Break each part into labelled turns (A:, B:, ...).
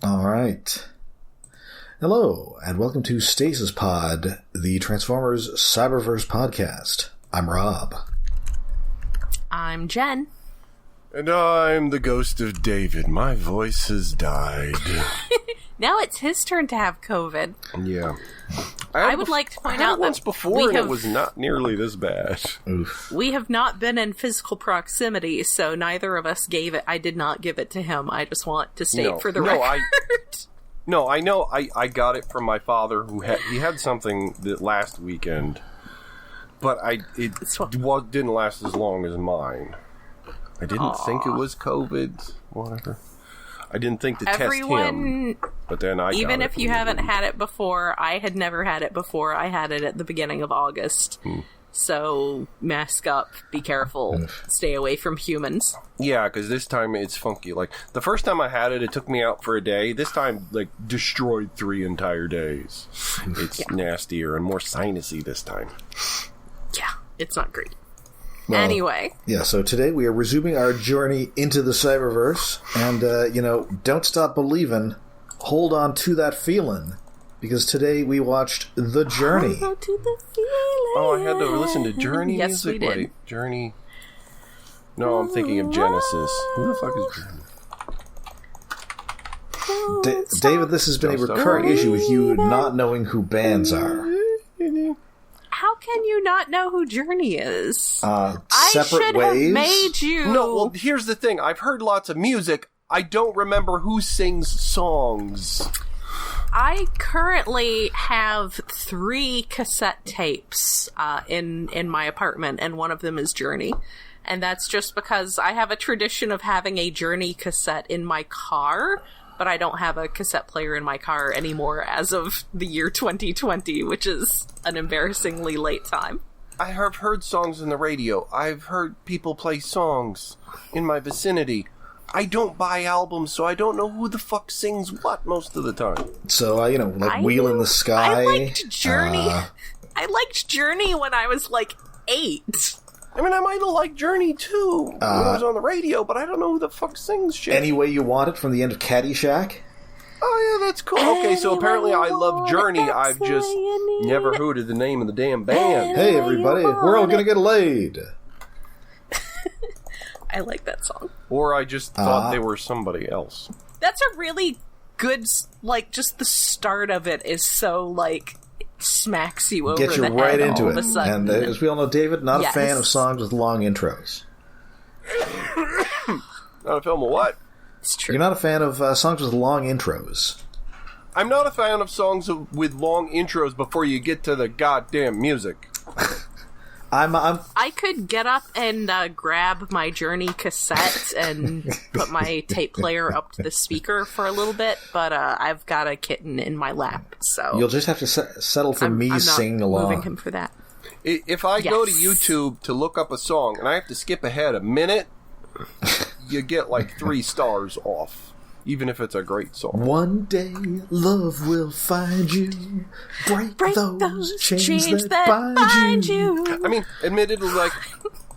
A: All right. Hello, and welcome to Stasis Pod, the Transformers Cyberverse podcast. I'm Rob.
B: I'm Jen.
C: And I'm the ghost of David. My voice has died.
B: Now it's his turn to have COVID.
C: Yeah.
B: I would like to point
C: I had
B: out
C: it once
B: that
C: before and it was not nearly this bad.
A: Oof.
B: we have not been in physical proximity, so neither of us gave it. I did not give it to him. I just want to state for the record.
C: I know. I got it from my father, he had something that last weekend, but it didn't last as long as mine. I didn't think it was COVID. Whatever. I didn't think to test him, but then I
B: even
C: got
B: if
C: it.
B: you haven't had it before, I had never had it before. I had it at the beginning of August. So mask up, be careful, stay away from humans.
C: Yeah, because this time it's funky. Like, the first time I had it, it took me out for a day. This time, destroyed 3 entire days. It's nastier and more sinusy this time.
B: Yeah, it's not great.
A: Well,
B: anyway.
A: Yeah, so today we are resuming our journey into the Cyberverse, and, don't stop believing, hold on to that feeling, because today we watched The Journey.
B: Hold on to the feeling.
C: Oh, I had to listen to Journey
B: yes,
C: music?
B: We did.
C: Wait, Journey... No, I'm thinking of Genesis. Who the fuck is Journey?
A: David, this has been a recurring issue with you not knowing who bands are.
B: How can you not know who Journey is?
A: Separate
B: I should
A: ways?
B: have made you.
C: No, well, here's the thing. I've heard lots of music. I don't remember who sings songs.
B: I currently have 3 cassette tapes in my apartment, and one of them is Journey. And that's just because I have a tradition of having a Journey cassette in my car, but I don't have a cassette player in my car anymore as of the year 2020, which is an embarrassingly late time.
C: I have heard songs on the radio. I've heard people play songs in my vicinity. I don't buy albums, so I don't know who the fuck sings what most of the time.
A: So, Wheel in the Sky.
B: I liked Journey. I liked Journey when I was 8.
C: I mean, I might have liked Journey, too, when it was on the radio, but I don't know who the fuck sings shit.
A: Any Way You Want It from the end of Caddyshack.
C: Oh, yeah, that's cool. Okay, so apparently I love Journey. I've just never heard of the name of the damn band.
A: Hey, everybody, we're all gonna get laid.
B: I like that song.
C: Or I just thought they were somebody else.
B: That's a really good, just the start of it is so, smacks you over
A: Get you
B: the
A: right
B: head
A: into
B: all
A: it.
B: of a sudden.
A: And as we all know, David, not
B: Yes.
A: a fan of songs with long intros.
C: Not a film of what?
B: It's true.
A: You're not a fan of songs with long intros.
C: I'm not a fan of songs with long intros before you get to the goddamn music.
B: I could get up and grab my Journey cassette and put my tape player up to the speaker for a little bit, but I've got a kitten in my lap, so
A: You'll just have to settle for me
B: I'm not
A: singing along.
B: moving him for that.
C: If I go to YouTube to look up a song and I have to skip ahead a minute, you get 3 stars off. Even if it's a great song.
A: One day, love will find you. Break those chains that bind you.
C: I mean, admittedly,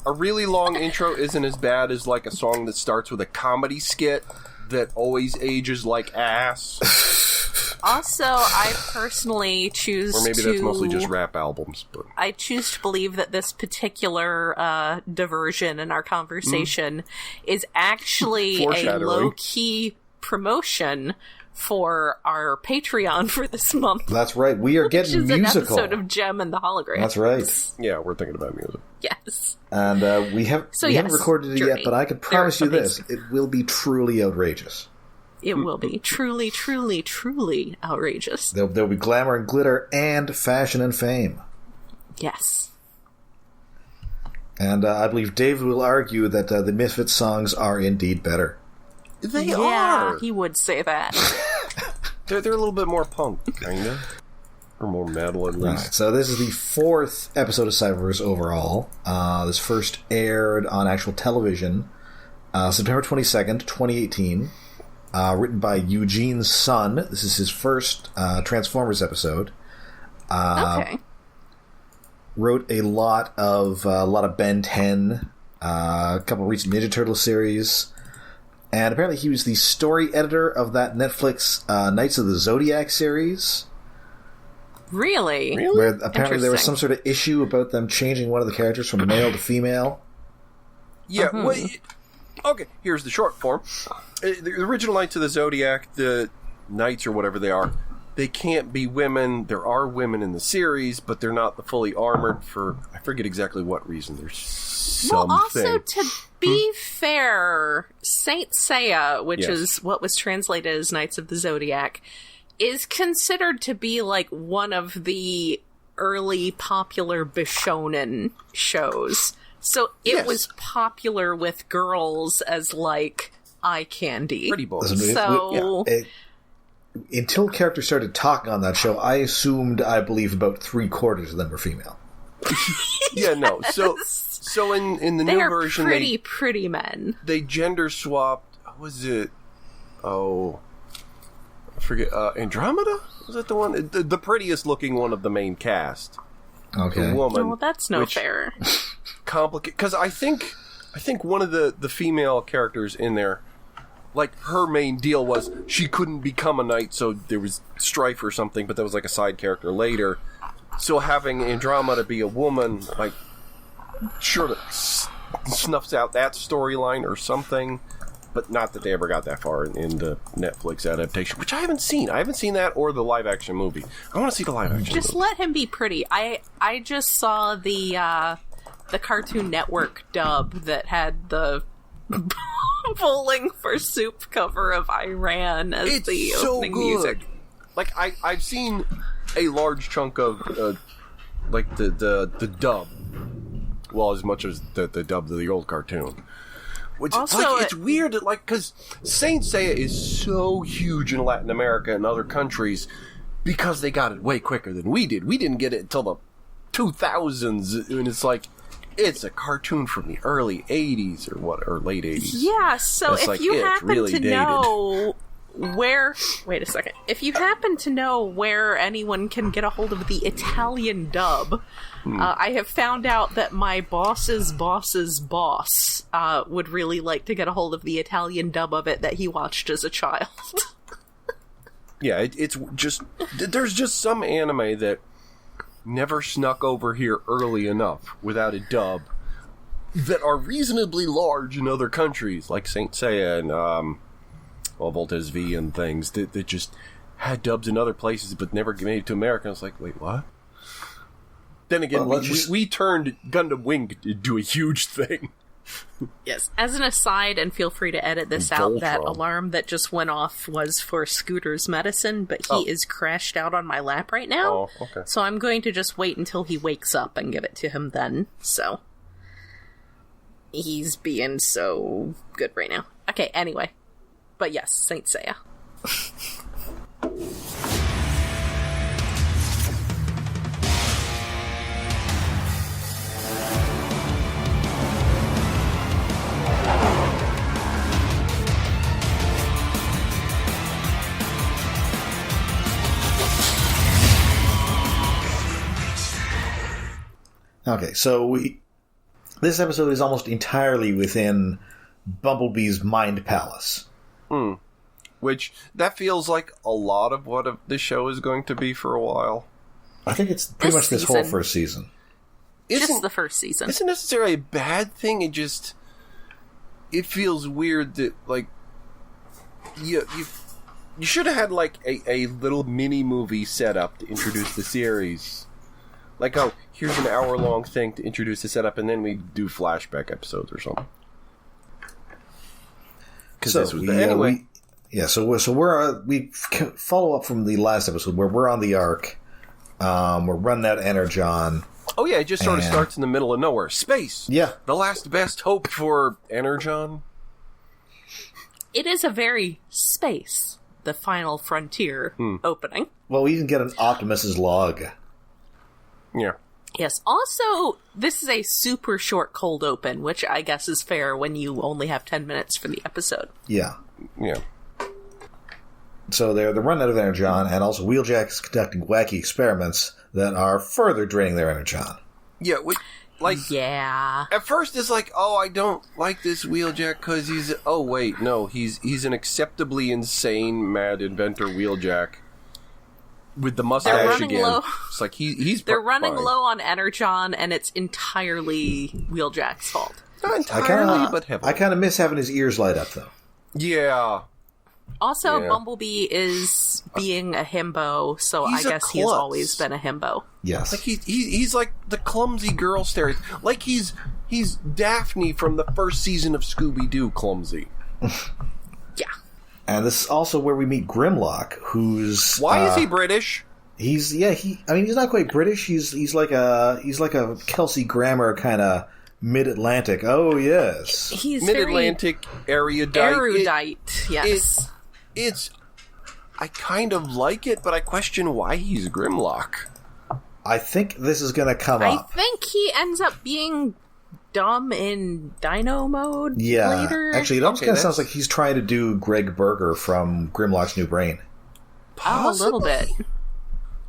C: a really long intro isn't as bad as, a song that starts with a comedy skit that always ages like ass.
B: Also, I personally choose
C: Or maybe that's mostly just rap albums. But
B: I choose to believe that this particular diversion in our conversation is actually a low-key promotion for our Patreon for this month.
A: That's right. We are getting
B: which is
A: musical.
B: An episode of Gem and the Holograms.
A: That's right.
C: yeah, we're thinking about music.
B: Yes.
A: And we haven't recorded it yet, but I can promise you this. It will be truly outrageous.
B: It will be truly, truly, truly outrageous.
A: There'll be glamour and glitter and fashion and fame.
B: Yes.
A: And I believe David will argue that the Misfits songs are indeed better.
C: They are.
B: Yeah, he would say that.
C: They're a little bit more punk, kind of. Or more metal, at least.
A: Right, so this is the 4th episode of Cyberverse overall. This first aired on actual television September 22nd, 2018. Written by Eugene Sun. This is his first Transformers episode.
B: Okay.
A: Wrote a lot of Ben 10, a couple recent Ninja Turtle series, And apparently he was the story editor of that Netflix Knights of the Zodiac series.
B: Really?
A: Where apparently there was some sort of issue about them changing one of the characters from male to female.
C: Yeah, okay, here's the short form. The original Knights of the Zodiac, the Knights or whatever they are, they can't be women. There are women in the series, but they're not the fully armored for, I forget exactly what reason. There's something.
B: Well, also, to be fair, Saint Seiya, which is what was translated as Knights of the Zodiac, is considered to be like one of the early popular Bishonen shows. So it was popular with girls as like eye candy.
C: Pretty boys.
B: So
A: until characters started talking on that show, I assumed, I believe, about 3/4 of them were female.
C: Yeah, no. So in the new version,
B: pretty men.
C: They gender swapped. What was it? Oh, I forget. Andromeda? Was that the one? The prettiest looking one of the main cast.
A: Okay.
C: The woman.
B: Oh, well, that's no fair.
C: Complicated, because I think one of the female characters in there, like, her main deal was she couldn't become a knight, so there was strife or something, but that was like a side character later. So having Andromeda be a woman, like, sure snuffs out that storyline or something, but not that they ever got that far in the Netflix adaptation, which I haven't seen. I haven't seen that or the live action movie. I want to see the live action
B: Just
C: movie.
B: let him be pretty. I just saw the Cartoon Network dub that had the Bowling for Soup cover of Iran as the opening music.
C: Like, I've seen a large chunk of like the dub, well, as much as the dub of the old cartoon. Which also, like, it's weird, like, because Saint Seiya is so huge in Latin America and other countries because they got it way quicker than we did. We didn't get it until the 2000s, and it's like, it's a cartoon from the early 80s or late 80s.
B: Yeah, so
C: it's
B: if
C: like,
B: you happen
C: really
B: to
C: dated.
B: know where... Wait a second. If you happen to know where anyone can get a hold of the Italian dub, I have found out that my boss's boss's boss would really like to get a hold of the Italian dub of it that he watched as a child.
C: Yeah, it's just... There's just some anime that never snuck over here early enough without a dub that are reasonably large in other countries, like Saint Seiya and Voltes V and things that just had dubs in other places but never made it to America. I was like, wait, what? Then again, we turned Gundam Wing into a huge thing.
B: Yes. As an aside, and feel free to edit this out, that alarm that just went off was for Scooter's medicine, but he is crashed out on my lap right now.
C: Oh, okay.
B: So I'm going to just wait until he wakes up and give it to him then. So he's being so good right now. Okay, anyway. But yes, Saint Seiya.
A: Okay, so this episode is almost entirely within Bumblebee's mind palace.
C: Which, that feels like a lot of what this show is going to be for a while.
A: I think it's pretty much this whole first season.
B: Just the first season.
C: Isn't necessarily a bad thing, it feels weird that, like, you should have had, like, a little mini-movie set up to introduce the series. Like, oh, here's an hour-long thing to introduce the setup, and then we do flashback episodes or something.
A: So we follow up from the last episode where we're on the Ark. We're running out Energon.
C: Oh yeah, it just sort of starts in the middle of nowhere. Space.
A: Yeah,
C: the last best hope for Energon.
B: It is a very space, the final frontier opening.
A: Well, we even get an Optimus's log.
C: Yeah.
B: Yes. Also, this is a super short cold open, which I guess is fair when you only have 10 minutes for the episode.
A: Yeah.
C: Yeah.
A: So they're running out of Energon, and also Wheeljack is conducting wacky experiments that are further draining their Energon.
C: Yeah. Like,
B: yeah.
C: At first, it's like, oh, I don't like this Wheeljack because he's. Oh wait, no, he's an acceptably insane mad inventor Wheeljack with the mustache again.
B: Low.
C: It's like he's.
B: They're running low on Energon, and it's entirely Wheeljack's fault.
C: Not entirely, but heavily.
A: I kind of miss having his ears light up, though.
C: Yeah.
B: Also, Bumblebee is being a himbo, so I guess he has always been a himbo.
A: Yes.
C: Like he's like the clumsy girl stereotype. Like he's Daphne from the first season of Scooby-Doo clumsy.
B: Yeah.
A: And this is also where we meet Grimlock, who's...
C: Why is he British?
A: He's not quite British. He's like a Kelsey Grammer kind of mid-Atlantic. Oh, yes.
B: He's
C: mid-Atlantic, erudite.
B: Erudite, yes.
C: I kind of like it, but I question why he's Grimlock.
A: I think this is going to come up.
B: I think he ends up being dumb in Dino mode later.
A: Actually, it almost kind of sounds like he's trying to do Greg Berger from Grimlock's New Brain.
B: Possibly. A little bit.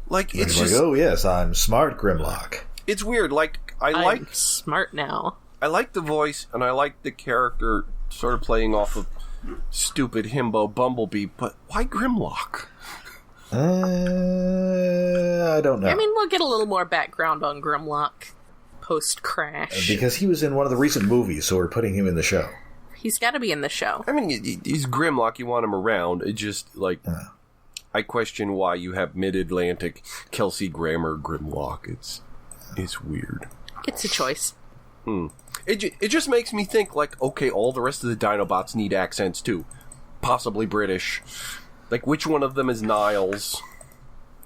C: Like, it's
A: just... like, oh, yes, I'm smart, Grimlock.
C: It's weird. Like,
B: I'm smart now.
C: I like the voice, and I like the character sort of playing off of stupid himbo Bumblebee, but why Grimlock?
A: I don't know.
B: I mean, we'll get a little more background on Grimlock post-crash.
A: Because he was in one of the recent movies, so we're putting him in the show.
B: He's got to be in the show.
C: I mean, he's Grimlock, you want him around. It just, like... I question why you have mid-Atlantic Kelsey Grammer Grimlock. It's weird.
B: It's a choice.
C: It just makes me think, like, okay, all the rest of the Dinobots need accents, too. Possibly British. Like, which one of them is Niles?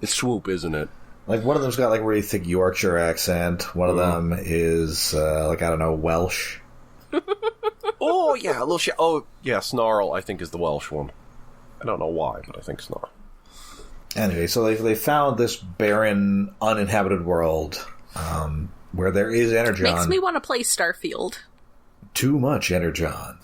C: It's Swoop, isn't it?
A: Like, one of them's got, like, a really thick Yorkshire accent. One of them is, like, I don't know, Welsh.
C: Oh, yeah, a little shit. Oh, yeah, Snarl, I think, is the Welsh one. I don't know why, but I think Snarl.
A: Anyway, so they found this barren, uninhabited world, where there is Energon.
B: Makes me want to play Starfield.
A: Too much Energon.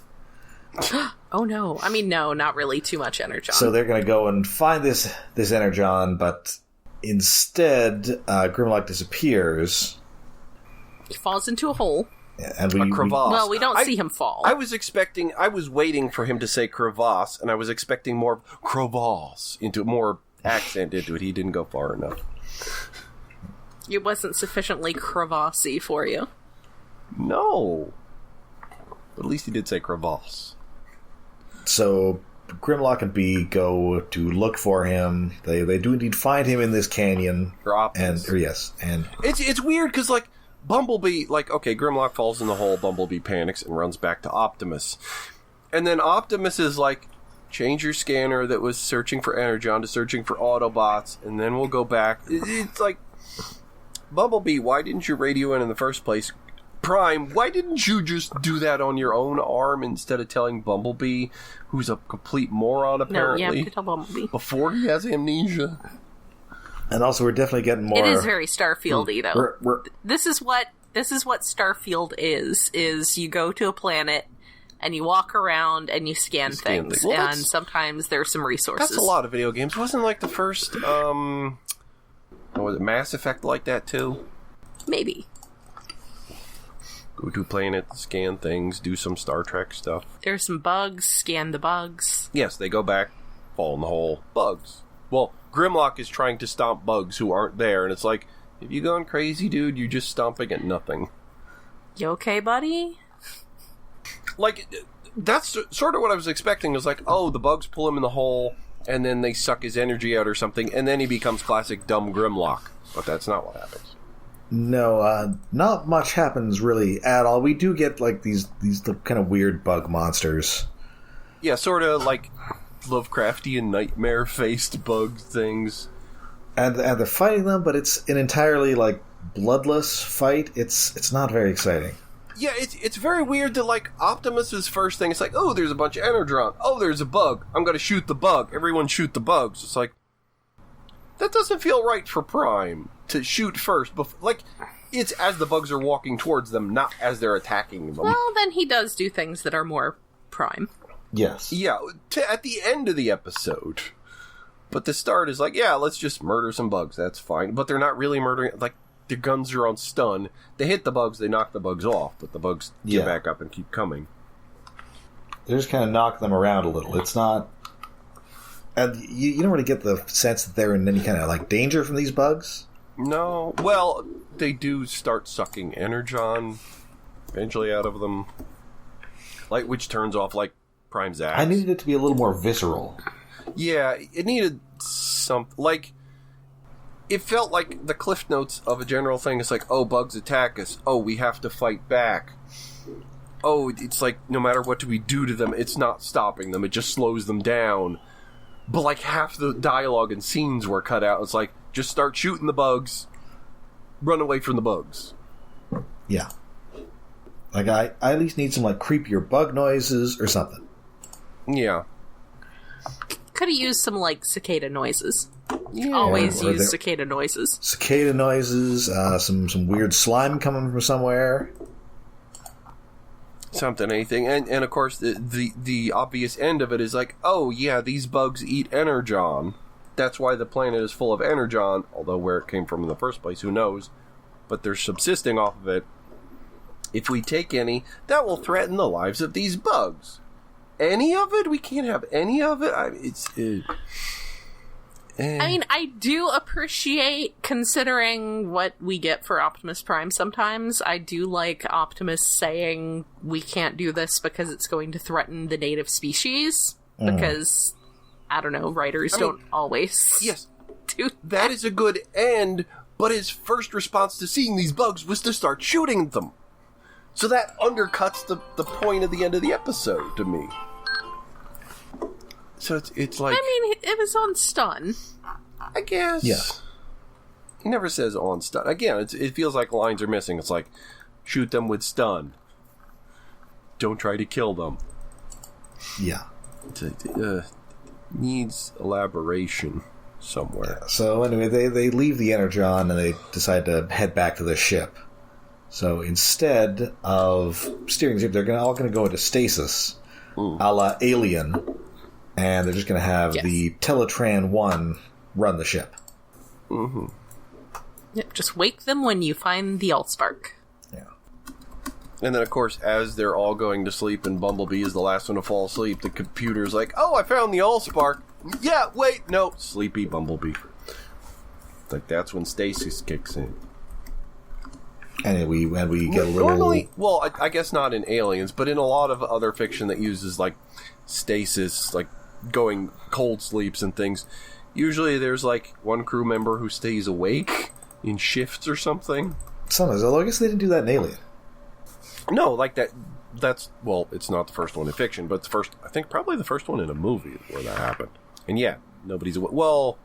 B: Oh no. I mean, no, not really too much Energon.
A: So they're going to go and find this Energon, but instead, Grimlock disappears.
B: He falls into a hole.
A: And
C: a crevasse.
B: Well, we don't see him fall.
C: I was waiting for him to say crevasse, and I was expecting more crevasse, more accent into it. He didn't go far enough.
B: It wasn't sufficiently crevassey for you.
C: No. But at least he did say crevasse.
A: So Grimlock and Bee go to look for him. They do indeed find him in this canyon. And
C: it's weird because, like, Bumblebee, like, okay, Grimlock falls in the hole, Bumblebee panics and runs back to Optimus. And then Optimus is like, change your scanner that was searching for Energon to searching for Autobots, and then we'll go back. It's like, Bumblebee, why didn't you radio in the first place? Prime, why didn't you just do that on your own arm instead of telling Bumblebee, who's a complete moron apparently,
B: no, you have to tell Bumblebee
C: before he has amnesia?
A: And also, we're definitely getting more...
B: It is very Starfield-y, though. This is what Starfield is you go to a planet, and you walk around, and you scan things. Well, and sometimes there's some resources.
C: That's a lot of video games. Wasn't, like, the first, was it Mass Effect like that, too?
B: Maybe.
C: Go to a planet, scan things, do some Star Trek stuff.
B: There's some bugs, scan the bugs.
C: Yes, they go back, fall in the hole. Bugs. Well, Grimlock is trying to stomp bugs who aren't there, and it's like, have you gone crazy, dude? You're just stomping at nothing.
B: You okay, buddy?
C: Like, that's sort of what I was expecting. It was like, oh, the bugs pull him in the hole, and then they suck his energy out or something, and then he becomes classic dumb Grimlock. But that's not what happens.
A: No, not much happens really at all. We do get, like, these kind of weird bug monsters.
C: Yeah, sort of like Lovecraftian nightmare-faced bug things.
A: And they're fighting them, but it's an entirely, like, bloodless fight. It's not very exciting.
C: Yeah, it's very weird that, like, Optimus's first thing, it's like, oh, there's a bunch of Energon. Oh, there's a bug. I'm gonna shoot the bug. Everyone shoot the bugs. It's like, that doesn't feel right for Prime to shoot first. Like, it's as the bugs are walking towards them, not as they're attacking them.
B: Well, then he does do things that are more Prime.
A: Yes.
C: Yeah, at the end of the episode. But the start is like, yeah, let's just murder some bugs. That's fine. But they're not really murdering. Like, their guns are on stun. They hit the bugs, they knock the bugs off, but the bugs get back up and keep coming.
A: They just kind of knock them around a little. It's not... And you don't really get the sense that they're in any kind of, like, danger from these bugs?
C: No. Well, they do start sucking energon eventually out of them. Like, which turns off, like, Prime's axe.
A: I needed it to be a little more visceral.
C: Yeah, it needed some... Like, it felt like the Cliff Notes of a general thing. It's like, oh, bugs attack us. Oh, we have to fight back. Oh, it's like, no matter what do we do to them, it's not stopping them. It just slows them down. But, like, half the dialogue and scenes were cut out. It's like, just start shooting the bugs. Run away from the bugs.
A: Yeah. Like, I at least need some, like, creepier bug noises or something.
C: Yeah.
B: Could have used some, like, cicada noises.
C: Yeah.
B: Always use cicada noises.
A: Cicada noises, some weird slime coming from somewhere.
C: Something, anything. And of course, the obvious end of it is like, oh, yeah, these bugs eat energon. That's why the planet is full of energon, although where it came from in the first place, who knows? But they're subsisting off of it. If we take any, that will threaten the lives of these bugs. Any of it? We can't have any of it? I mean,
B: I do appreciate, considering what we get for Optimus Prime sometimes, I do like Optimus saying we can't do this because it's going to threaten the native species, because, I don't know, writers don't always do that.
C: That is a good end, but his first response to seeing these bugs was to start shooting them. So that undercuts the point of the end of the episode to me. So it's like...
B: I mean, it was on stun.
C: I guess.
A: Yeah.
C: He never says on stun. Again, it feels like lines are missing. It's like, shoot them with stun. Don't try to kill them.
A: Yeah.
C: It needs elaboration somewhere.
A: Yeah. So anyway, they leave the Energon and they decide to head back to the ship. So instead of steering the ship, they're all going to go into stasis, a la Alien. And they're just going to have the Teletran 1 run the ship.
C: Mm-hmm.
B: Yep, just wake them when you find the Allspark.
A: Yeah.
C: And then, of course, as they're all going to sleep and Bumblebee is the last one to fall asleep, the computer's like, oh, I found the Allspark. Yeah, wait, no. Sleepy Bumblebee. Like, that's when Stasis kicks in.
A: And we get a little...
C: Normally, well, I guess not in Aliens, but in a lot of other fiction that uses, like, stasis, like, going cold sleeps and things, usually there's like one crew member who stays awake in shifts or something.
A: Sometimes, although I guess they didn't do that in Alien.
C: No, like that's, well, it's not the first one in fiction, but the first, I think probably the first one in a movie where that happened. And yeah, nobody's awake. Well,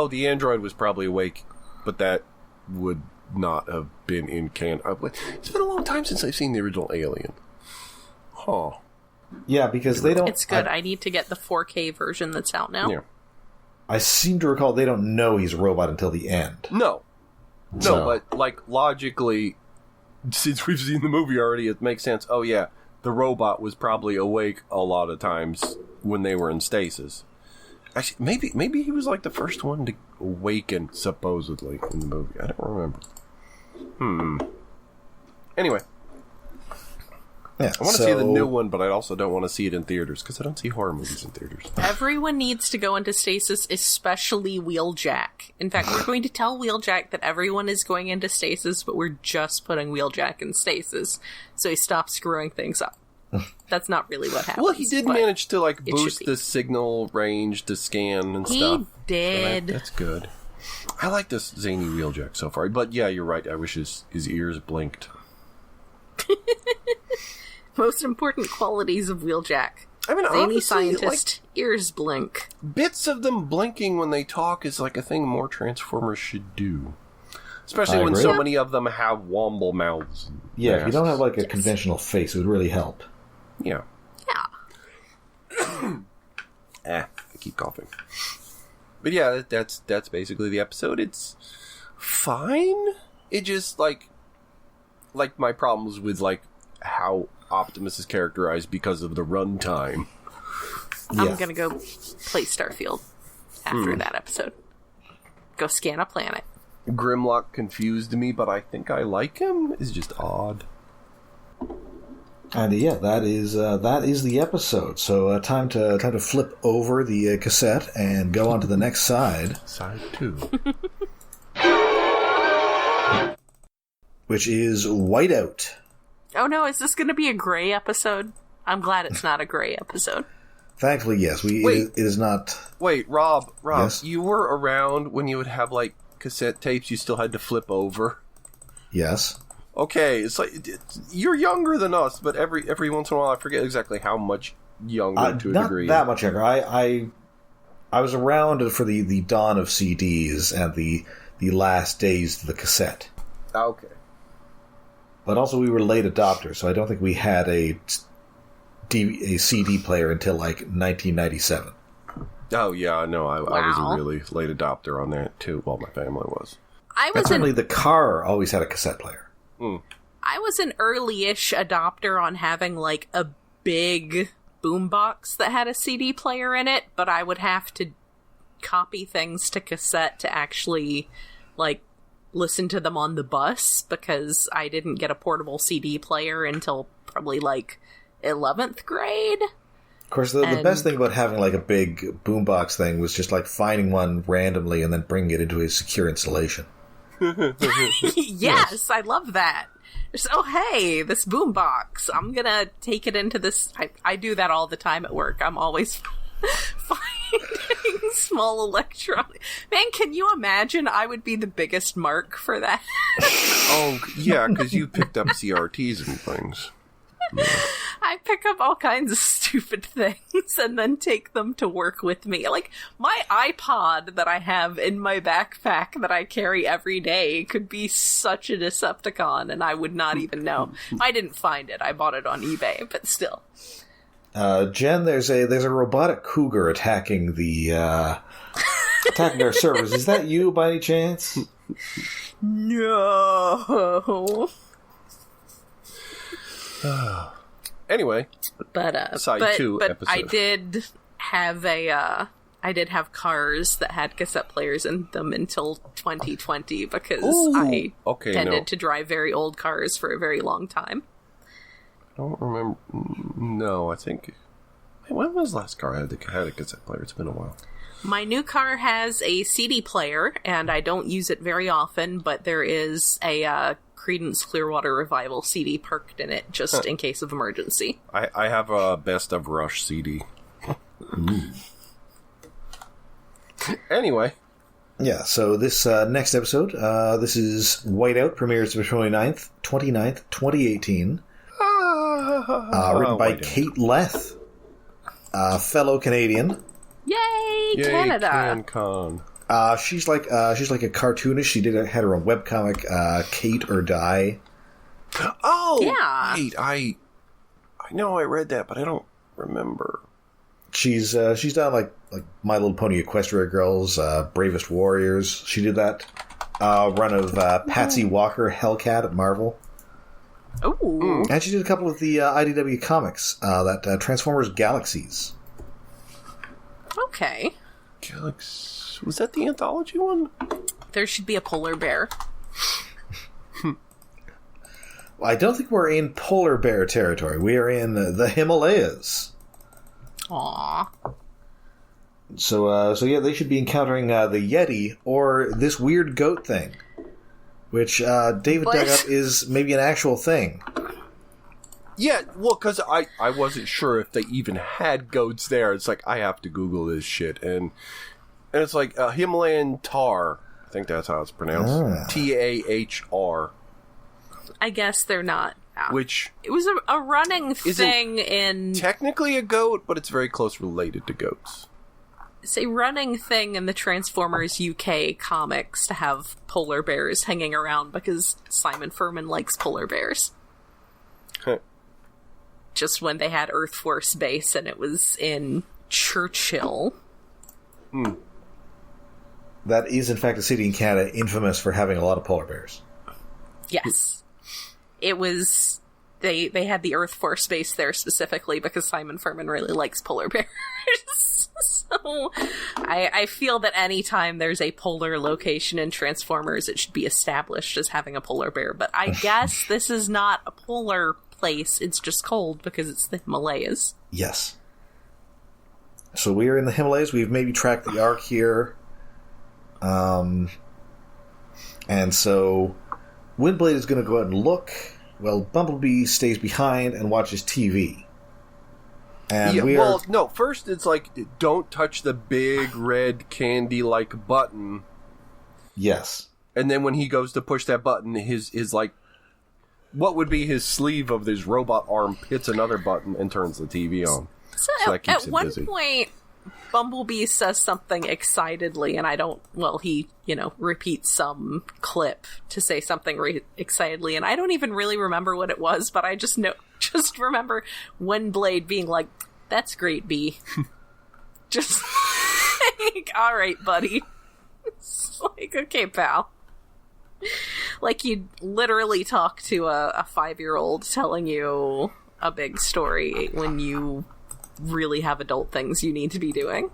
C: the android was probably awake, but that would not have been in canon. It's been a long time since I've seen the original Alien. Huh.
A: Yeah, because they don't...
B: It's good. I need to get the 4K version that's out now.
C: Yeah.
A: I seem to recall they don't know he's a robot until the end.
C: No, but, like, logically, since we've seen the movie already, it makes sense. Oh, yeah, the robot was probably awake a lot of times when they were in stasis. Actually, maybe he was, like, the first one to awaken, supposedly, in the movie. I don't remember. Anyway.
A: Yeah,
C: I want to see the new one, but I also don't want to see it in theaters, because I don't see horror movies in theaters.
B: Everyone needs to go into stasis, especially Wheeljack. In fact, we're going to tell Wheeljack that everyone is going into stasis, but we're just putting Wheeljack in stasis, so he stops screwing things up. That's not really what happens.
C: Well, he did manage to, like, boost the signal range to scan and stuff.
B: He did.
C: So that's good. I like this zany Wheeljack so far, but yeah, you're right. I wish his ears blinked.
B: Most important qualities of Wheeljack.
C: I mean,
B: zany
C: honestly,
B: scientist, like, ears blink.
C: Bits of them blinking when they talk is like a thing more Transformers should do. Especially when so many of them have womble mouths.
A: Yeah, if you don't have like a conventional face, it would really help.
C: Yeah.
B: Yeah.
C: I keep coughing. But yeah, that's basically the episode. It's fine. It just, like my problems with, like, how Optimus is characterized because of the runtime.
B: Yeah. I'm gonna go play Starfield after that episode. Go scan a planet.
C: Grimlock confused me, but I think I like him, is just odd.
A: And yeah, that is the episode. So time to flip over the cassette and go on to the next side.
C: Side 2.
A: Which is Whiteout.
B: Oh no, is this going to be a gray episode? I'm glad it's not a gray episode.
A: Thankfully, yes. It is not...
C: Wait, Rob,
A: Yes?
C: you were around when you would have, like, cassette tapes you still had to flip over?
A: Yes.
C: Okay, it's like, you're younger than us, but every once in a while I forget exactly how much younger to a degree.
A: Not that much younger. I was around for the dawn of CDs and the last days of the cassette.
C: Okay.
A: But also we were late adopters, so I don't think we had a CD player until like 1997.
C: Oh yeah, no, I
B: Wow.
C: was a really late adopter on that too. Well, my family was.
A: Certainly the car always had a cassette player.
B: I was an early-ish adopter on having like a big boombox that had a CD player in it, but I would have to copy things to cassette to actually like listen to them on the bus because I didn't get a portable CD player until probably like 11th grade.
A: Of course, the best thing about having like a big boombox thing was just like finding one randomly and then bringing it into a secure installation.
B: Yes, I love that. So, hey, this boombox, I'm gonna take it into this... I do that all the time at work. I'm always finding small electronic... Man, can you imagine? I would be the biggest mark for that.
C: Oh, yeah, because you picked up CRTs and things. Yeah.
B: I pick up all kinds of stupid things and then take them to work with me. Like, my iPod that I have in my backpack that I carry every day could be such a Decepticon, and I would not even know. I didn't find it. I bought it on eBay, but still.
A: Jen, there's a robotic cougar attacking attacking our servers. Is that you by any chance?
B: No.
C: Anyway,
B: But
C: Side 2 episode.
B: I did have cars that had cassette players in them until 2020 because I tended to drive very old cars for a very long time.
C: I don't remember. No, I think... When was the last car I had a cassette player? It's been a while.
B: My new car has a CD player, and I don't use it very often, but there is a Creedence Clearwater Revival CD parked in it, just in case of emergency.
C: I have a Best of Rush CD. Anyway.
A: Yeah, so this next episode, this is Whiteout, premieres September 29th, 2018. Written by Kate Leth, fellow Canadian.
B: Yay, Canada!
C: CanCon.
A: She's like a cartoonist. She had her own webcomic, Kate or Die.
C: Oh,
B: yeah.
C: Wait, I know I read that, but I don't remember.
A: She's done like My Little Pony Equestria Girls, Bravest Warriors. She did that run of Patsy Walker Hellcat at Marvel.
B: Ooh.
A: And she did a couple of the IDW comics, that Transformers Galaxies.
B: Okay.
C: Was that the anthology one?
B: There should be a polar bear.
A: I don't think we're in polar bear territory. We are in the Himalayas.
B: Aww.
A: So yeah, they should be encountering the Yeti or this weird goat thing, which David dug up is maybe an actual thing.
C: Yeah, well, because I wasn't sure if they even had goats there. It's like, I have to Google this shit. And it's like Himalayan tar. I think that's how it's pronounced. Tahr.
B: I guess they're not.
C: Which...
B: It was a running thing in...
C: technically a goat, but it's very close related to goats.
B: It's a running thing in the Transformers UK comics to have polar bears hanging around because Simon Furman likes polar bears.
C: Huh.
B: Just when they had Earth Force Base and it was in Churchill.
A: That is, in fact, a city in Canada infamous for having a lot of polar bears.
B: Yes. It was... They had the Earth Force Base there specifically because Simon Furman really likes polar bears. So I feel that anytime there's a polar location in Transformers, it should be established as having a polar bear. But I guess this is not a polar place. It's just cold because it's the Himalayas.
A: Yes. So we are in the Himalayas. We've maybe tracked the arc here. And so Windblade is going to go out and look, while Bumblebee stays behind and watches TV. And
C: no, first it's like, don't touch the big red candy-like button.
A: Yes.
C: And then when he goes to push that button, his like, what would be his sleeve of his robot arm hits another button and turns the TV on.
B: So
C: that keeps
B: at
C: it
B: one
C: busy.
B: point, Bumblebee says something excitedly, and he, repeats some clip to say something excitedly, and I don't even really remember what it was, but I just remember Windblade being like, "That's great, B." Just like, all right, buddy. It's like, okay, pal. Like you'd literally talk to a 5-year-old telling you a big story when you really have adult things you need to be doing.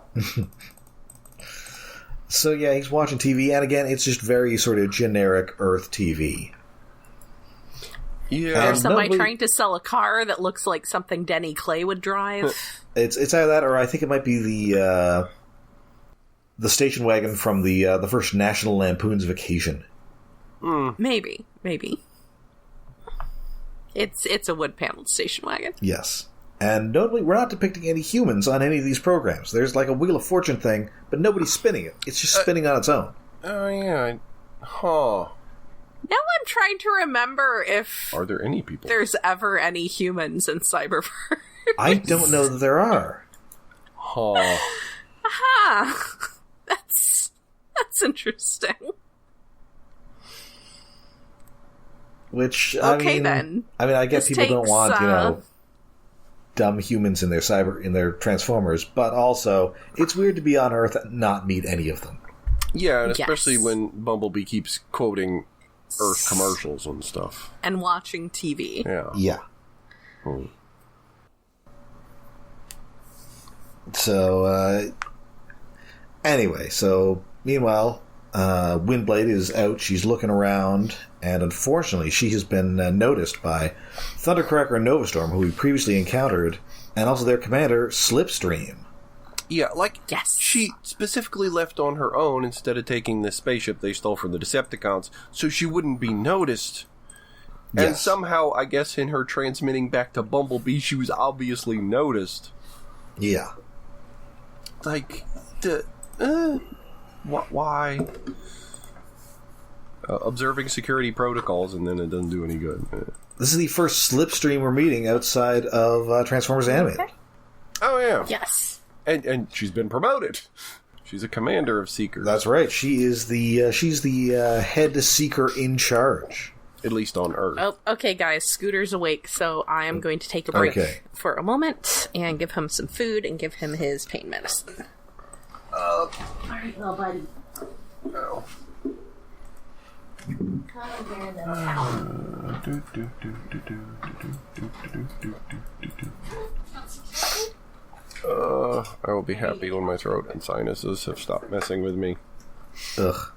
A: So yeah, he's watching TV, and again, it's just very sort of generic Earth TV.
C: Yeah.
B: There's somebody trying to sell a car that looks like something Denny Clay would drive.
A: It's either that, or I think it might be the station wagon from the first National Lampoon's Vacation.
B: Maybe. It's a wood-paneled station wagon.
A: Yes. And notably, we're not depicting any humans on any of these programs. There's like a Wheel of Fortune thing, but nobody's spinning it. It's just spinning on its own.
C: Oh, yeah.
B: Now I'm trying to remember if
C: Are there any people?
B: there's ever any humans in Cyberverse.
A: I don't know that there are.
B: That's interesting.
A: Which,
B: Okay, then.
A: I guess
B: This
A: people don't
B: takes,
A: want, dumb humans in their Transformers, but also, it's weird to be on Earth and not meet any of them.
C: Yeah, and especially
B: Yes.
C: when Bumblebee keeps quoting Earth commercials and stuff.
B: And watching TV.
C: Yeah.
A: Yeah.
C: Hmm.
A: So, anyway, meanwhile, Windblade is out, she's looking around, and unfortunately she has been noticed by Thundercracker and Novastorm, who we previously encountered, and also their commander, Slipstream.
C: Yeah,
B: Yes.
C: she specifically left on her own instead of taking the spaceship they stole from the Decepticons, so she wouldn't be noticed. And
A: Yes.
C: somehow, I guess in her transmitting back to Bumblebee, she was obviously noticed.
A: Yeah.
C: Like, why? Observing security protocols, and then it doesn't do any good.
A: This is the first Slipstream we're meeting outside of Transformers Animated.
C: Oh, yeah.
B: Yes.
C: And she's been promoted. She's a commander of Seekers.
A: That's right. She is she's the head Seeker in charge.
C: At least on Earth.
B: Oh, okay, guys. Scooter's awake, so I am going to take a break for a moment and give him some food and give him his pain medicine. All right, little buddy.
C: Oh. I will be happy when my throat and sinuses have stopped messing with me.
A: Ugh.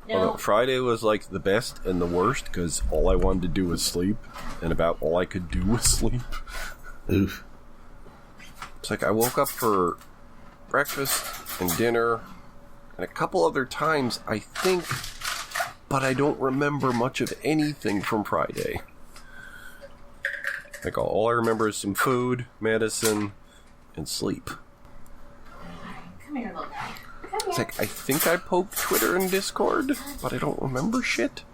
C: Although Friday was like the best and the worst because all I wanted to do was sleep, and about all I could do was sleep.
A: Oof.
C: It's like I woke up for breakfast and dinner and a couple other times, I think, but I don't remember much of anything from Friday. Like all I remember is some food, medicine, and sleep.
B: Come here, little guy.
C: It's like, I think I poked Twitter and Discord, but I don't remember shit.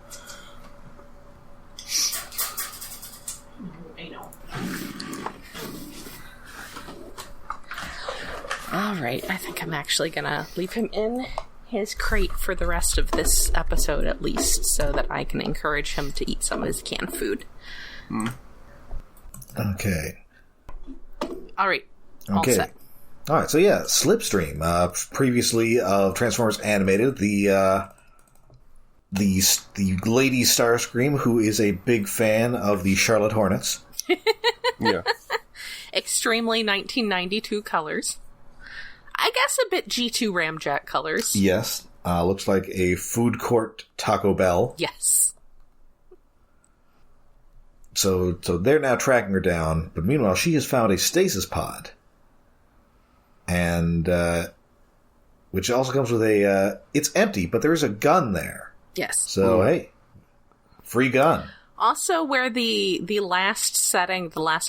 B: I know. Alright, I think I'm actually gonna leave him in his crate for the rest of this episode at least, so that I can encourage him to eat some of his canned food.
A: Okay.
B: Alright, all set.
A: Alright, so yeah, Slipstream, previously of Transformers Animated, the Lady Starscream, who is a big fan of the Charlotte Hornets.
C: Yeah.
B: Extremely 1992 colors. I guess a bit G2 Ramjet colors.
A: Yes. Looks like a food court Taco Bell.
B: Yes.
A: So they're now tracking her down, but meanwhile she has found a stasis pod. And, which also comes with it's empty, but there is a gun there.
B: Yes.
A: So, hey, free gun.
B: Also, where the last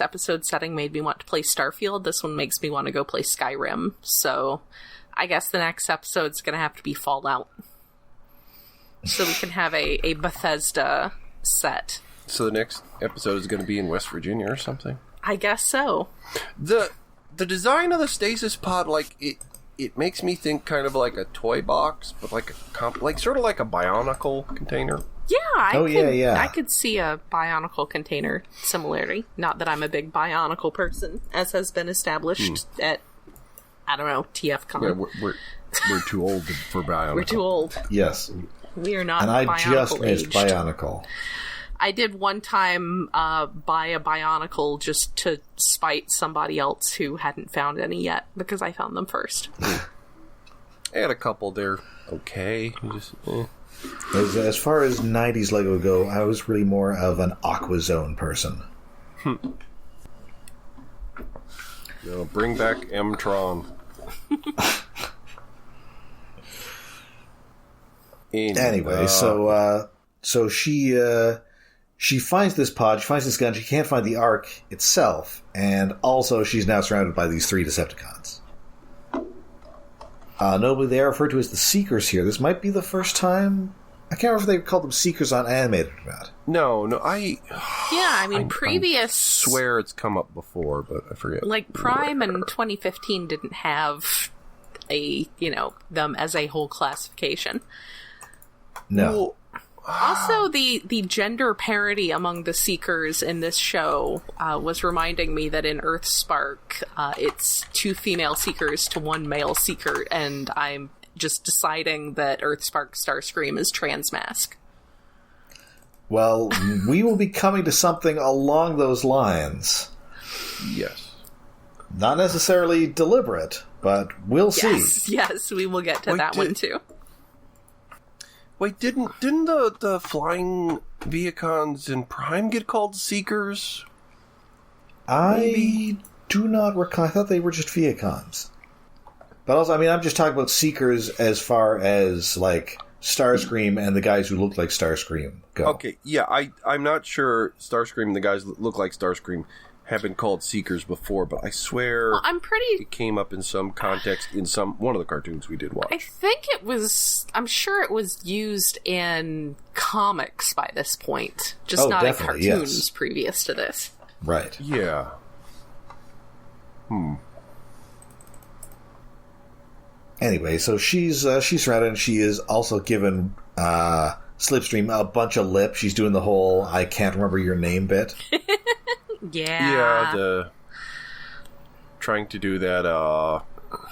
B: episode setting made me want to play Starfield, this one makes me want to go play Skyrim. So, I guess the next episode's going to have to be Fallout. So we can have a Bethesda set.
C: So the next episode is going to be in West Virginia or something?
B: I guess so.
C: The design of the stasis pod, like, it makes me think kind of like a toy box, but like sort of like a Bionicle container.
B: Yeah,
A: I
B: could see a Bionicle container similarity. Not that I'm a big Bionicle person, as has been established at, I don't know, TFCon.
C: Yeah, we're too old for Bionicle.
B: We're too old.
A: Yes.
B: We are not
A: and I
B: Bionicle
A: just missed
B: aged.
A: Bionicle.
B: I did one time buy a Bionicle just to spite somebody else who hadn't found any yet, because I found them first.
C: I had a couple. They're okay.
A: As far as 90s Lego go, I was really more of an AquaZone person.
C: Bring back M-Tron.
A: Anyway, so she finds this pod, she finds this gun, she can't find the Ark itself, and also she's now surrounded by these 3 Decepticons. Notably, they are referred to as the Seekers here. This might be the first time. I can't remember if they called them Seekers on Animated or not.
C: No,
B: previous...
C: I swear it's come up before, but I forget.
B: Like, Prime in 2015 didn't have them as a whole classification.
A: No.
C: Well,
B: also, the gender parity among the Seekers in this show was reminding me that in Earthspark, it's 2 female Seekers to 1 male Seeker, and I'm just deciding that Earthspark Starscream is Transmask.
A: Well, we will be coming to something along those lines.
C: Yes.
A: Not necessarily deliberate, but we'll see.
B: Yes, we will get to that one too.
C: Wait, didn't the flying Viacons in Prime get called Seekers?
A: I do not recall. I thought they were just Viacons. But also, I'm just talking about Seekers as far as, like, Starscream and the guys who look like Starscream go.
C: Okay, yeah, I'm not sure Starscream and the guys that look like Starscream have been called Seekers before, but I swear it came up in some context in one of the cartoons we did watch.
B: I'm sure it was used in comics by this point, just not in cartoons previous to this.
A: Right.
C: Yeah.
A: Anyway, so she's surrounded, and she is also given Slipstream a bunch of lip. She's doing the whole "I can't remember your name" bit.
B: Yeah,
C: trying to do that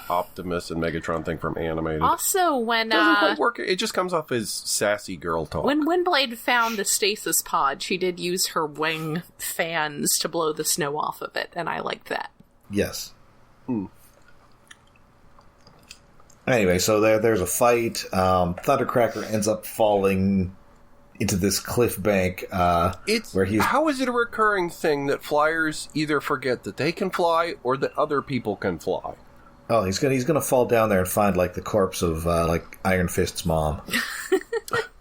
C: Optimus and Megatron thing from Animated.
B: Also, when
C: doesn't quite work, it just comes off as sassy girl talk.
B: When Windblade found the stasis pod, she did use her wing fans to blow the snow off of it, and I liked that.
A: Yes. Anyway, so there's a fight. Thundercracker ends up falling into this cliff bank. How
C: is it a recurring thing that flyers either forget that they can fly or that other people can fly?
A: Oh, he's gonna fall down there and find like the corpse of like Iron Fist's mom.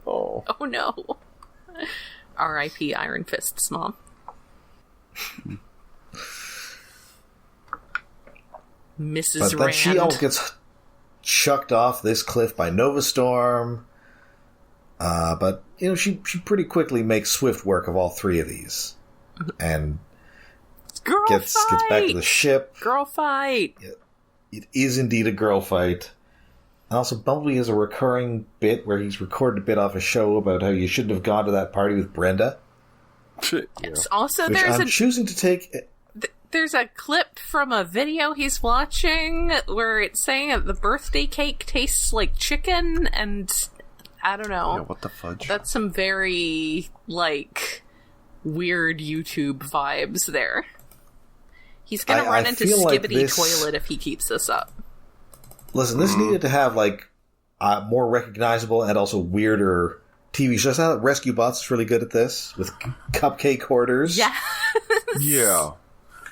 C: Oh
B: no! R.I.P. Iron Fist's mom. Mrs.
A: But then
B: Rand.
A: she almost gets chucked off this cliff by Nova Storm. But she pretty quickly makes swift work of all 3 of these, and gets back to the ship.
B: Girl fight.
A: It is indeed a girl fight. And also, Bumblebee has a recurring bit where he's recorded a bit off a show about how you shouldn't have gone to that party with Brenda.
B: Yes. Also,
A: choosing to take.
B: There's a clip from a video he's watching where it's saying that the birthday cake tastes like chicken, and I don't know.
C: Yeah, what the fudge?
B: That's some very, weird YouTube vibes there. He's going to run into Skibbity
A: this...
B: Toilet if he keeps this up.
A: Listen, this needed to have, like, more recognizable and also weirder TV shows. Now, Rescue Bots is really good at this, with cupcake hoarders.
B: Yeah.
C: Yeah.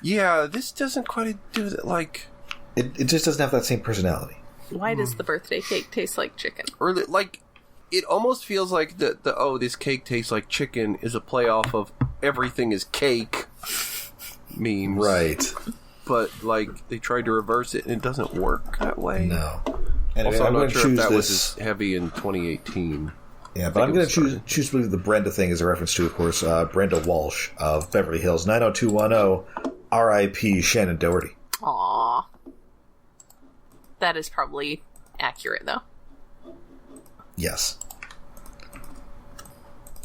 C: Yeah, this doesn't quite do that, like...
A: It just doesn't have that same personality.
B: Why does the birthday cake taste like chicken?
C: Or, like, it almost feels like this cake tastes like chicken is a play off of everything is cake memes.
A: Right.
C: But, like, they tried to reverse it and it doesn't work that way.
A: No. Anyway,
C: Also, I'm not
A: going to
C: sure if
A: choose
C: that
A: this...
C: was as heavy in 2018.
A: Yeah, but I'm going to choose to believe the Brenda thing is a reference to, of course, Brenda Walsh of Beverly Hills 90210, R.I.P. Shannon Doherty.
B: Aww. That is probably accurate, though.
A: Yes.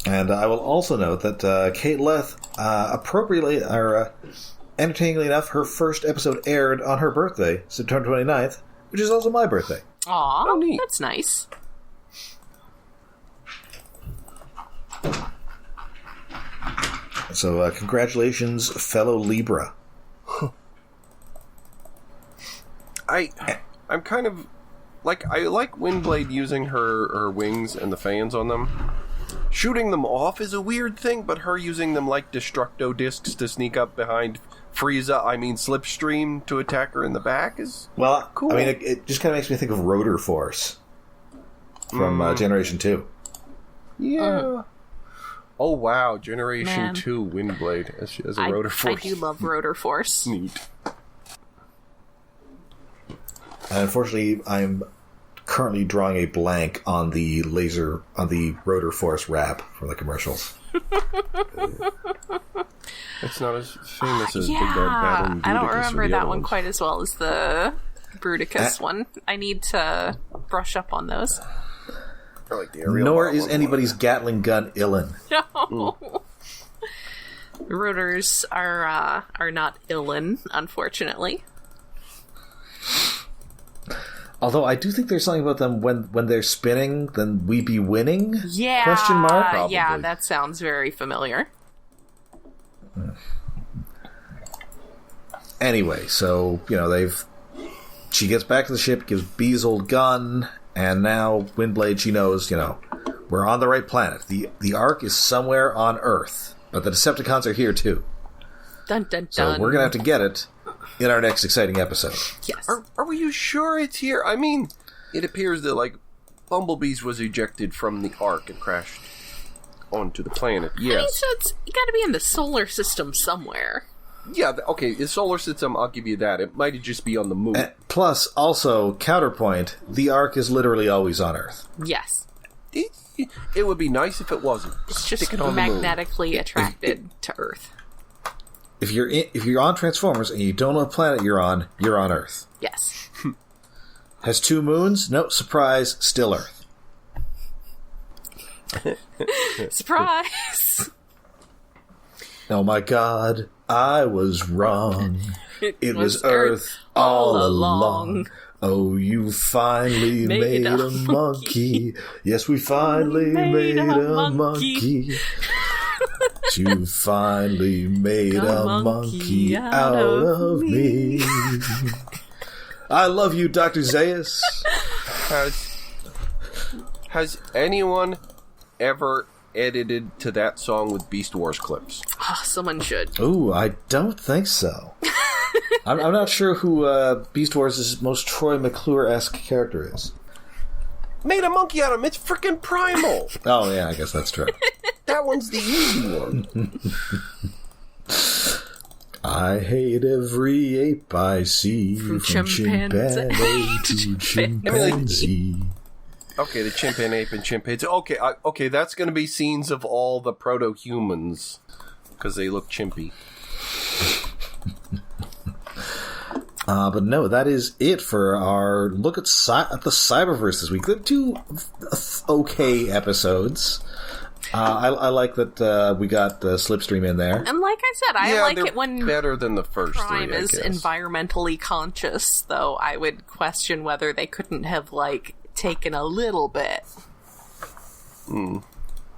A: And I will also note that Kate Leth, appropriately, or entertainingly enough, her first episode aired on her birthday, September 29th, which is also my birthday.
B: Aw,
C: oh, neat.
B: That's nice.
A: So, congratulations, fellow Libra.
C: I'm kind of... I like Windblade using her wings and the fans on them. Shooting them off is a weird thing, but her using them like Destructo discs to sneak up behind Slipstream to attack her in the back is cool.
A: I mean, it just kind of makes me think of Rotor Force from Generation 2.
C: Yeah. Oh, wow. Generation 2 Windblade as a Rotor Force.
B: I do love Rotor Force.
C: Neat.
A: And unfortunately, I'm currently drawing a blank on the Rotor Force rap from the commercials.
C: It's not as famous as Big Dog Battle and
B: I don't
C: Bruticus
B: remember that one quite as well as the Bruticus one. I need to brush up on those.
C: Like
A: Nor is anybody's Gatling gun illin.
B: No. Rotors are not illin, unfortunately.
A: Although I do think there's something about them when they're spinning, then we be winning?
B: Yeah.
A: Question mark? Probably.
B: Yeah, that sounds very familiar.
A: Anyway, so, she gets back to the ship, gives Bee's old gun, and now Windblade, she knows, we're on the right planet. The Ark is somewhere on Earth, but the Decepticons are here too.
B: Dun dun dun.
A: So we're going to have to get it in our next exciting episode.
B: Yes.
C: Are you sure it's here? I mean, it appears that, Bumblebee's was ejected from the Ark and crashed onto the planet. Yes.
B: I mean, so it's got to be in the solar system somewhere.
C: Yeah, okay, the solar system, I'll give you that. It might just be on the moon.
A: Plus, also, counterpoint, the Ark is literally always on Earth.
B: Yes.
C: It would be nice if it wasn't.
B: It's just magnetically attracted to Earth.
A: If you're on Transformers and you don't know what planet you're on Earth.
B: Yes.
A: Has 2 moons? No, surprise, still Earth.
B: Surprise!
A: Oh my god, I was wrong. It was Earth all along. Oh, you finally made a monkey. Yes, we finally made a monkey. You finally made a monkey out of me. I love you, Dr. Zaius.
C: Has anyone ever edited to that song with Beast Wars clips?
B: Oh, someone should.
A: Ooh, I don't think so. I'm not sure who Beast Wars' most Troy McClure-esque character is.
C: Made a monkey out of him. It's freaking Primal.
A: Oh, yeah, I guess that's true.
C: That one's the easy one.
A: I hate every ape I see, from chimpanzee to chimpanzee.
C: Okay, the chimpan, ape, and chimpanzee. Okay, that's going to be scenes of all the proto-humans, because they look chimpy.
A: But no, that is it for our look at the Cyberverse this week. They're 2 okay episodes. I like that we got Slipstream in there.
B: And like I said, I like it when
C: better than the first
B: Prime
C: 3, I
B: is
C: guess.
B: environmentally conscious, though I would question whether they couldn't have, taken a little bit.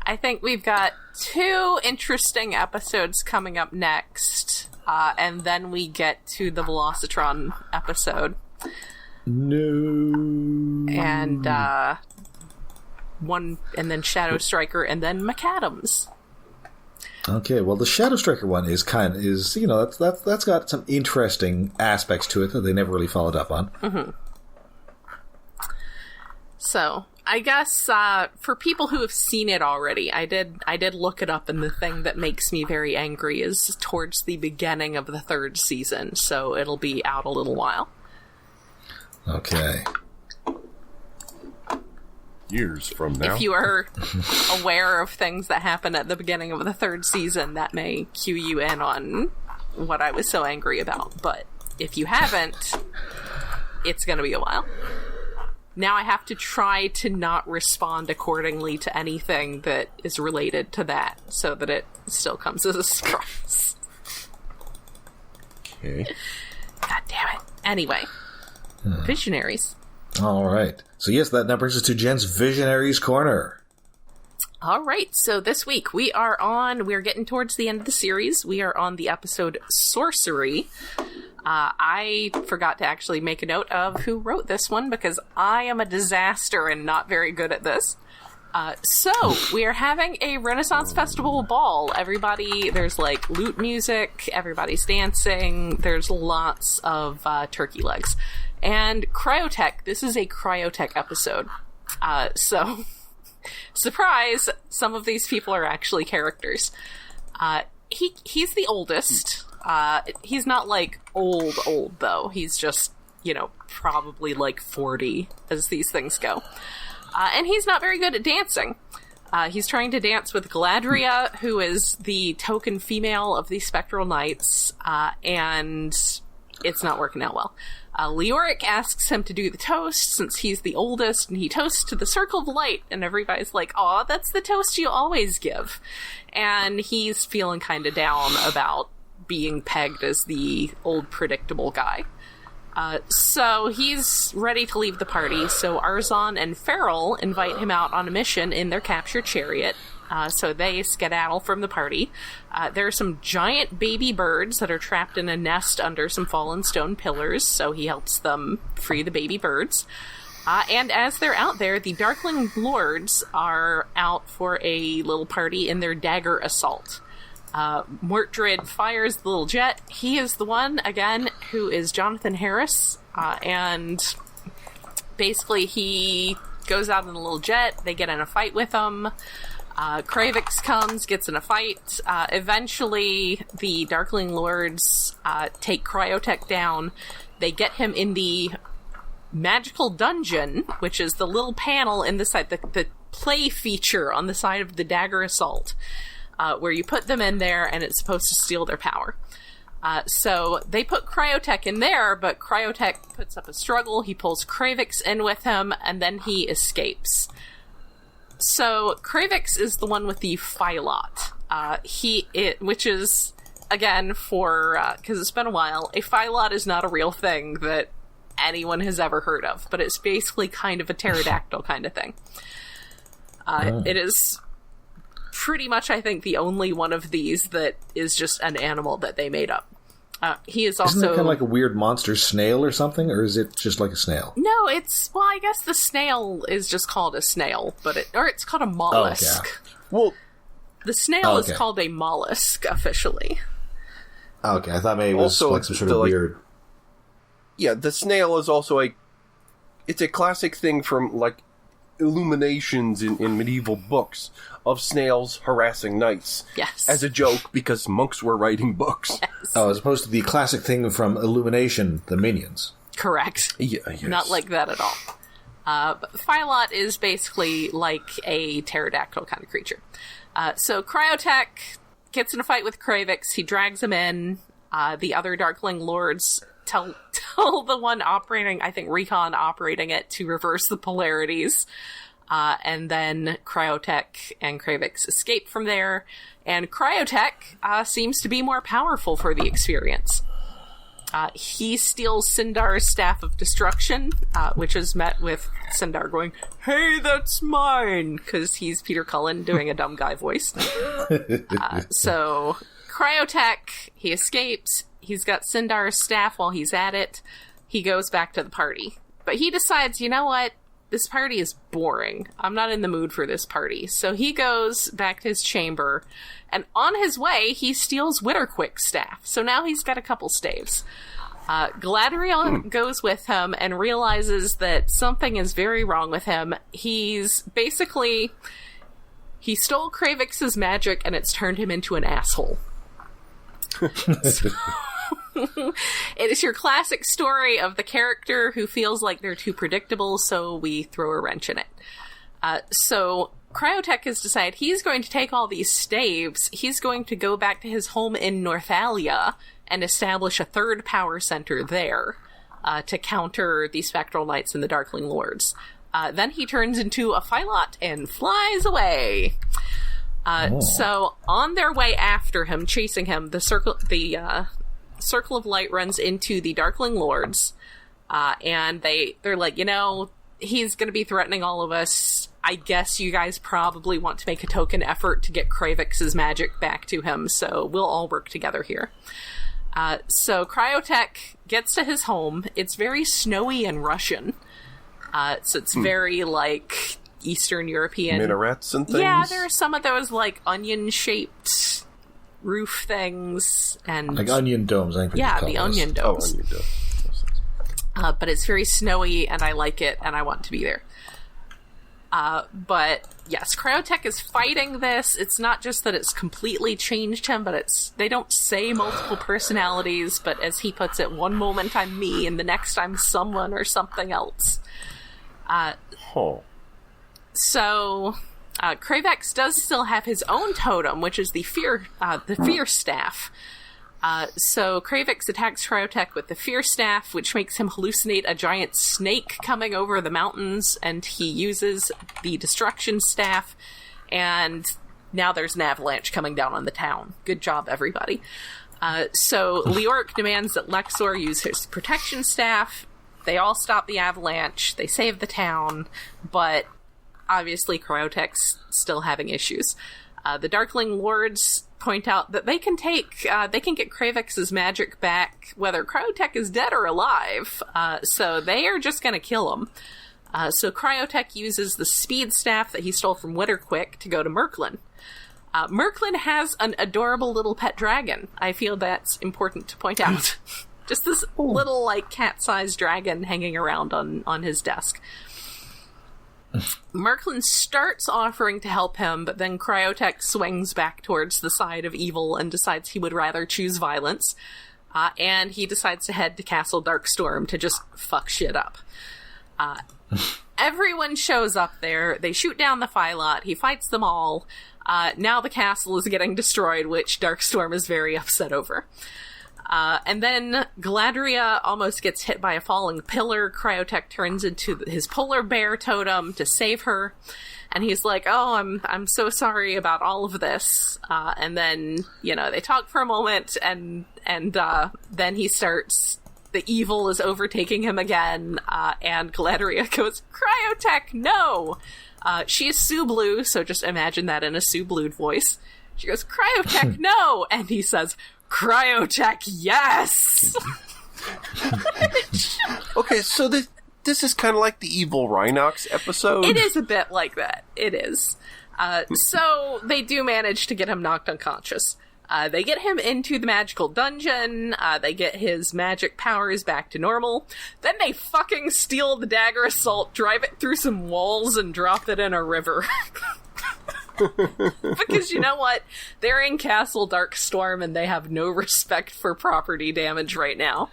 B: I think we've got 2 interesting episodes coming up next. and then we get to the Velocitron episode.
A: No.
B: And then Shadow Striker, and then McAdams.
A: Okay, well, the Shadow Striker one is you know, that's got some interesting aspects to it that they never really followed up on.
B: Mm-hmm. So, I guess for people who have seen it already, I did look it up, and the thing that makes me very angry is towards the beginning of the 3rd season, so it'll be out a little while.
A: Okay.
C: Years from now.
B: If you are aware of things that happen at the beginning of the 3rd season, that may cue you in on what I was so angry about. But if you haven't, it's going to be a while. Now I have to try to not respond accordingly to anything that is related to that, so that it still comes as a surprise.
C: Okay.
B: God damn it. Anyway. Visionaries.
A: All right. So yes, that now brings us to Jen's Visionaries Corner.
B: All right. So this week we're getting towards the end of the series. We are on the episode Sorcery. I forgot to actually make a note of who wrote this one because I am a disaster and not very good at this. So we are having a Renaissance Festival ball. There's like lute music, everybody's dancing, there's lots of turkey legs. And cryotech, this is a cryotech episode. So, surprise, some of these people are actually characters. He's the oldest. He's not like old, though. He's just, probably like 40 as these things go. And he's not very good at dancing. He's trying to dance with Galadria, who is the token female of the Spectral Knights, and it's not working out well. Leoric asks him to do the toast since he's the oldest, and he toasts to the Circle of Light, and everybody's like, "Aw, that's the toast you always give." And he's feeling kind of down about being pegged as the old predictable guy. So he's ready to leave the party, so Arzon and Farrell invite him out on a mission in their captured chariot. So they skedaddle from the party. There are some giant baby birds that are trapped in a nest under some fallen stone pillars, so he helps them free the baby birds. And as they're out there, the Darkling Lords are out for a little party in their dagger assault. Mortdrid fires the little jet. He is the one, again, who is Jonathan Harris, and basically he goes out in a little jet. They get in a fight with him. Kravix comes, gets in a fight. Eventually, the Darkling Lords take Cryotech down. They get him in the magical dungeon, which is the little panel in the side, the play feature on the side of the dagger assault, where you put them in there and it's supposed to steal their power. So they put Cryotech in there, but Cryotech puts up a struggle. He pulls Kravix in with him, and then he escapes. So Kravix is the one with the Phylot. Which is, again, because it's been a while, a Phylot is not a real thing that anyone has ever heard of, but it's basically kind of a pterodactyl kind of thing. It is pretty much, I think, the only one of these that is just an animal that they made up. He is also... Isn't it
A: kind of like a weird monster snail or something, or is it just like a snail?
B: No, I guess the snail is just called a snail, or it's called a mollusk.
A: Oh, yeah.
C: Well,
B: the snail is called a mollusk, officially.
A: Okay, I thought maybe it was like some sort of weird...
C: Yeah, the snail is also it's a classic thing from, like, illuminations in medieval books of snails harassing knights.
B: Yes.
C: As a joke, because monks were writing books.
B: Yes.
A: Oh, as opposed to the classic thing from Illumination, the Minions.
B: Correct.
C: Yeah, yes.
B: Not like that at all. But Phylot is basically like a pterodactyl kind of creature. So Cryotech gets in a fight with Kravix. He drags him in. The other Darkling Lords tell the one operating, I think Recon operating it, to reverse the polarities. And then Cryotech and Kravix escape from there. And Cryotech seems to be more powerful for the experience. He steals Sindar's Staff of Destruction, which is met with Sindar going, "Hey, that's mine!" because he's Peter Cullen doing a dumb guy voice. So Cryotech, he escapes. He's got Sindar's staff while he's at it. He goes back to the party. But he decides, you know what? This party is boring. I'm not in the mood for this party. So he goes back to his chamber, and on his way, he steals Witterquick's staff. So now he's got a couple staves. Galadriel goes with him and realizes that something is very wrong with him. He's basically... He stole Kravix's magic, and it's turned him into an asshole. It is your classic story of the character who feels like they're too predictable, so we throw a wrench in it. So Cryotech has decided he's going to take all these staves, he's going to go back to his home in Northalia and establish a third power center there to counter the Spectral Knights and the Darkling Lords. Then he turns into a Phylot and flies away. So on their way after him, chasing him, the Circle of Light runs into the Darkling Lords, and they're like, you know, he's going to be threatening all of us. I guess you guys probably want to make a token effort to get Kravix's magic back to him, so we'll all work together here. So Cryotech gets to his home. It's very snowy and Russian. So it's very, like, Eastern European.
C: Minarets and things?
B: Yeah, there are some of those, like, onion-shaped roof things. And
A: like onion domes, I think.
B: Yeah, the onion domes.
C: Oh, onion dome.
B: But it's very snowy, and I like it, and I want to be there. But, yes, Cryotech is fighting this. It's not just that it's completely changed him, but they don't say multiple personalities, but as he puts it, one moment I'm me, and the next I'm someone or something else. So, Kravex does still have his own totem, which is the fear staff. So Kravex attacks Cryotech with the fear staff, which makes him hallucinate a giant snake coming over the mountains, and he uses the destruction staff, and now there's an avalanche coming down on the town. Good job, everybody. So Leoric demands that Lexor use his protection staff. They all stop the avalanche, they save the town, but obviously Cryotech's still having issues. The Darkling Lords point out that they can get Kravix's magic back whether Cryotech is dead or alive, so they are just gonna kill him. So Cryotech uses the speed staff that he stole from Witterquick to go to Merklin. Merklin has an adorable little pet dragon. I feel that's important to point out. Just this little, like, cat-sized dragon hanging around on his desk. Merklin starts offering to help him, but then Cryotech swings back towards the side of evil and decides he would rather choose violence. And he decides to head to Castle Darkstorm to just fuck shit up. Everyone shows up there. They shoot down the Phylot. He fights them all. Now the castle is getting destroyed, which Darkstorm is very upset over. And then Galadriel almost gets hit by a falling pillar. Cryotech turns into his polar bear totem to save her. And he's like, oh, I'm so sorry about all of this. And then, you know, they talk for a moment, and then he starts... The evil is overtaking him again, and Galadriel goes, Cryotech, no! She is Sublue, so just imagine that in a Sublued voice. She goes, Cryotech, no! And he says, Cryotech, yes!
C: Okay, so this is kind of like the evil Rhinox episode.
B: It is a bit like that. It is. So they do manage to get him knocked unconscious. They get him into the magical dungeon, they get his magic powers back to normal, then they fucking steal the dagger assault, drive it through some walls, and drop it in a river. Because you know what? They're in Castle Darkstorm and they have no respect for property damage right now.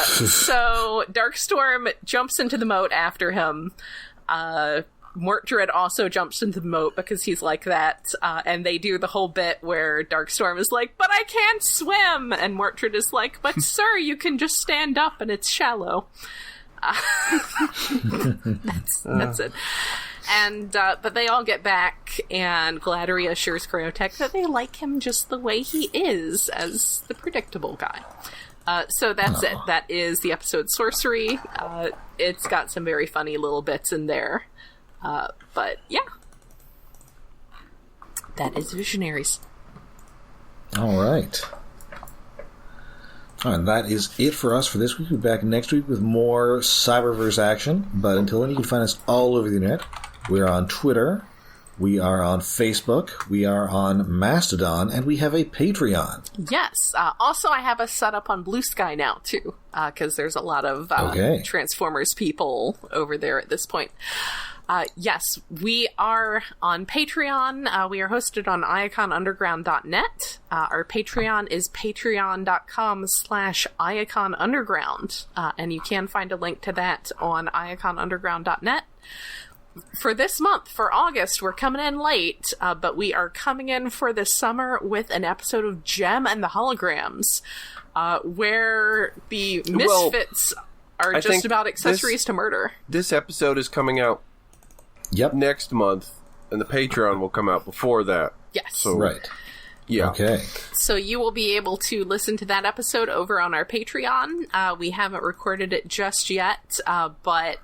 B: So Darkstorm jumps into the moat after him. Mortdred also jumps into the moat because he's like that, and they do the whole bit where Darkstorm is like, but I can't swim! And Mortdred is like, but sir, you can just stand up and it's shallow. That's it. And, but they all get back, and Galadriel assures Cryotech that they like him just the way he is, as the predictable guy. So that's it. That is the episode Sorcery. It's got some very funny little bits in there. But, yeah. That is Visionaries.
A: All right. And that is it for us for this week. We'll be back next week with more Cyberverse action. But until then, you can find us all over the internet. We're on Twitter. We are on Facebook. We are on Mastodon. And we have a Patreon.
B: Yes. Also, I have us set up on Blue Sky now, too. Because there's a lot of Transformers people over there at this point. Yes, we are on Patreon. We are hosted on iaconunderground.net. Our Patreon is patreon.com/iaconunderground. And you can find a link to that on iaconunderground.net. For this month, for August, we're coming in late, but we are coming in for the summer with an episode of Gem and the Holograms, where the Misfits are just about accessories to murder.
C: This episode is coming out next month, and the Patreon will come out before that.
B: Yes.
C: So,
A: right.
C: Yeah.
A: Okay.
B: So you will be able to listen to that episode over on our Patreon. We haven't recorded it just yet, but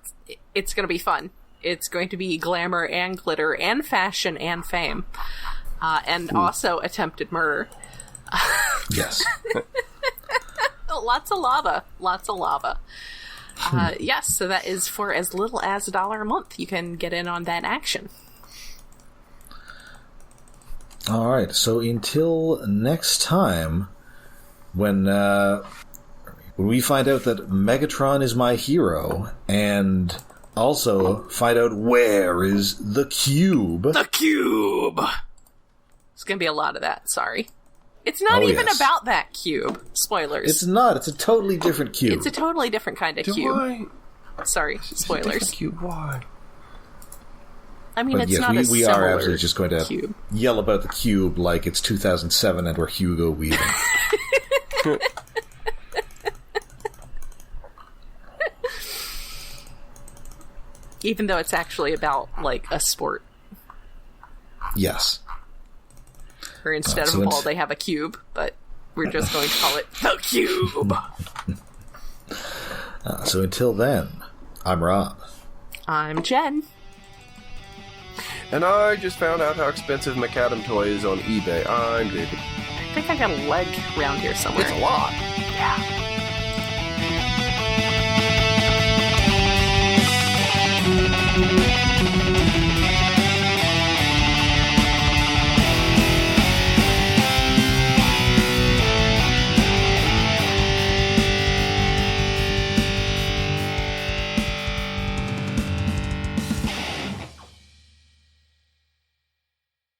B: it's going to be fun. It's going to be glamour and glitter and fashion and fame. And also attempted murder.
A: Yes.
B: Lots of lava. Lots of lava. Yes, so that is for as little as $1 a month. You can get in on that action.
A: All right, so until next time, when we find out that Megatron is my hero, and also find out where is the cube.
B: The cube! There's going to be a lot of that, sorry. It's not even about that cube. Spoilers.
A: It's not. It's a totally different cube.
B: It's a totally different kind of cube. Sorry, spoilers.
C: Cube. Why?
B: I mean, it's not
A: we
B: a
A: are absolutely just going to
B: cube.
A: Yell about the cube like it's 2007 and we're Hugo Weaving.
B: Even though it's actually about, like, a sport.
A: Yes.
B: Or instead of a ball, they have a cube, but we're just going to call it the cube.
A: So until then, I'm Rob.
B: I'm Jen.
C: And I just found out how expensive Macadam toy is on eBay. I'm David.
B: I think I got a leg around here somewhere.
C: It's a lot.
B: Yeah.